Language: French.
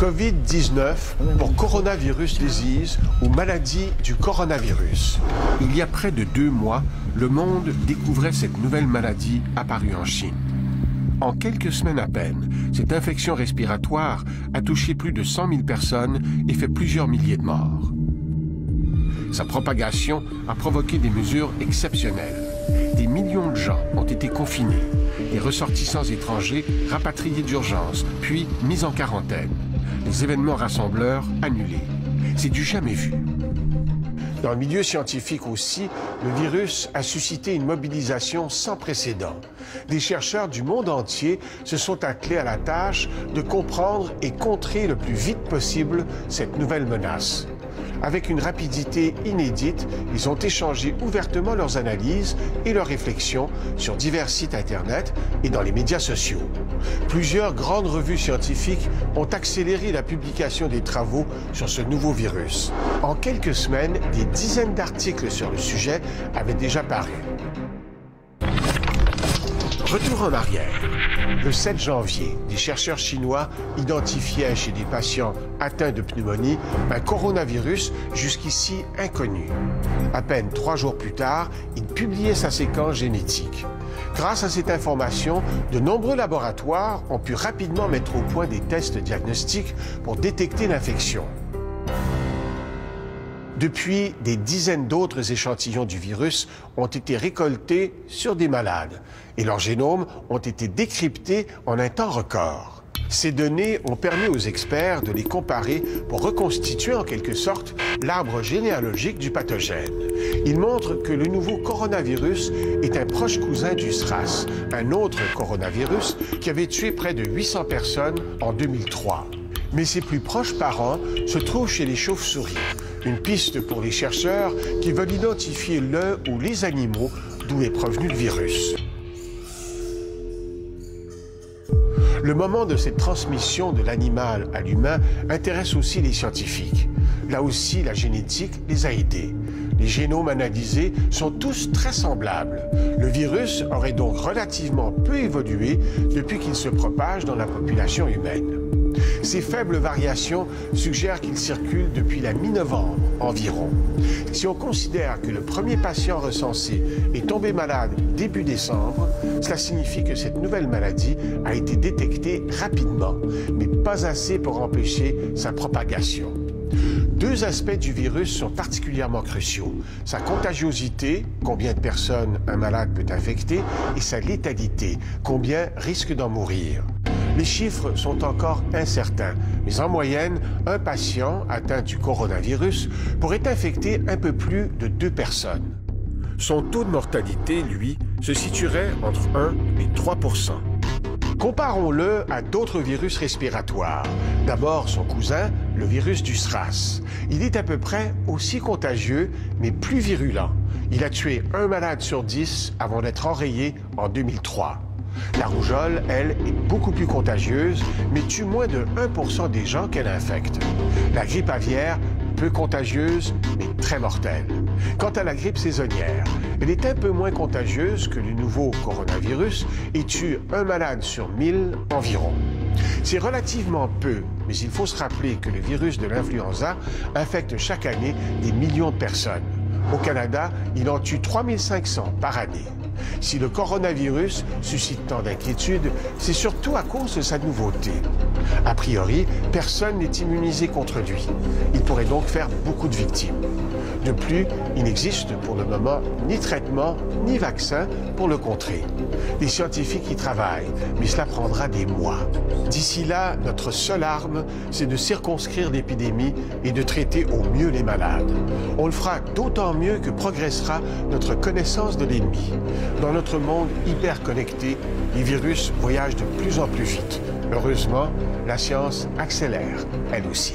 COVID-19 pour Coronavirus Disease ou maladie du coronavirus. Il y a près de 2 mois, le monde découvrait cette nouvelle maladie apparue en Chine. En quelques semaines à peine, cette infection respiratoire a touché plus de 100 000 personnes et fait plusieurs milliers de morts. Sa propagation a provoqué des mesures exceptionnelles. Des millions de gens ont été confinés, des ressortissants étrangers rapatriés d'urgence, puis mis en quarantaine. Les événements rassembleurs annulés. C'est du jamais vu. Dans le milieu scientifique aussi, le virus a suscité une mobilisation sans précédent. Des chercheurs du monde entier se sont attelés à la tâche de comprendre et contrer le plus vite possible cette nouvelle menace. Avec une rapidité inédite, ils ont échangé ouvertement leurs analyses et leurs réflexions sur divers sites Internet et dans les médias sociaux. Plusieurs grandes revues scientifiques ont accéléré la publication des travaux sur ce nouveau virus. En quelques semaines, des dizaines d'articles sur le sujet avaient déjà paru. Retour en arrière. Le 7 janvier, des chercheurs chinois identifiaient chez des patients atteints de pneumonie un coronavirus jusqu'ici inconnu. À peine 3 jours plus tard, ils publiaient sa séquence génétique. Grâce à cette information, de nombreux laboratoires ont pu rapidement mettre au point des tests diagnostiques pour détecter l'infection. Depuis, des dizaines d'autres échantillons du virus ont été récoltés sur des malades et leurs génomes ont été décryptés en un temps record. Ces données ont permis aux experts de les comparer pour reconstituer en quelque sorte l'arbre généalogique du pathogène. Ils montrent que le nouveau coronavirus est un proche cousin du SRAS, un autre coronavirus qui avait tué près de 800 personnes en 2003. Mais ses plus proches parents se trouvent chez les chauves-souris. Une piste pour les chercheurs qui veulent identifier le ou les animaux d'où est provenu le virus. Le moment de cette transmission de l'animal à l'humain intéresse aussi les scientifiques. Là aussi, la génétique les a aidés. Les génomes analysés sont tous très semblables. Le virus aurait donc relativement peu évolué depuis qu'il se propage dans la population humaine. Ces faibles variations suggèrent qu'il circule depuis la mi-novembre environ. Si on considère que le premier patient recensé est tombé malade début décembre, cela signifie que cette nouvelle maladie a été détectée rapidement, mais pas assez pour empêcher sa propagation. 2 aspects du virus sont particulièrement cruciaux. Sa contagiosité, combien de personnes un malade peut infecter, et sa létalité, combien risquent d'en mourir. Les chiffres sont encore incertains, mais en moyenne, un patient atteint du coronavirus pourrait infecter un peu plus de 2 personnes. Son taux de mortalité, lui, se situerait entre 1 et 3 %. Comparons-le à d'autres virus respiratoires. D'abord, son cousin, le virus du SRAS. Il est à peu près aussi contagieux, mais plus virulent. Il a tué 1 malade sur 10 avant d'être enrayé en 2003. La rougeole, elle, est beaucoup plus contagieuse, mais tue moins de 1 % des gens qu'elle infecte. La grippe aviaire, peu contagieuse, mais très mortelle. Quant à la grippe saisonnière, elle est un peu moins contagieuse que le nouveau coronavirus et tue 1 malade sur 1000 environ. C'est relativement peu, mais il faut se rappeler que le virus de l'influenza infecte chaque année des millions de personnes. Au Canada, il en tue 3500 par année. Si le coronavirus suscite tant d'inquiétudes, c'est surtout à cause de sa nouveauté. A priori, personne n'est immunisé contre lui. Il pourrait donc faire beaucoup de victimes. De plus, il n'existe pour le moment ni traitement ni vaccin pour le contrer. Les scientifiques y travaillent, mais cela prendra des mois. D'ici là, notre seule arme, c'est de circonscrire l'épidémie et de traiter au mieux les malades. On le fera d'autant mieux que progressera notre connaissance de l'ennemi. Dans notre monde hyper connecté, les virus voyagent de plus en plus vite. Heureusement, la science accélère, elle aussi.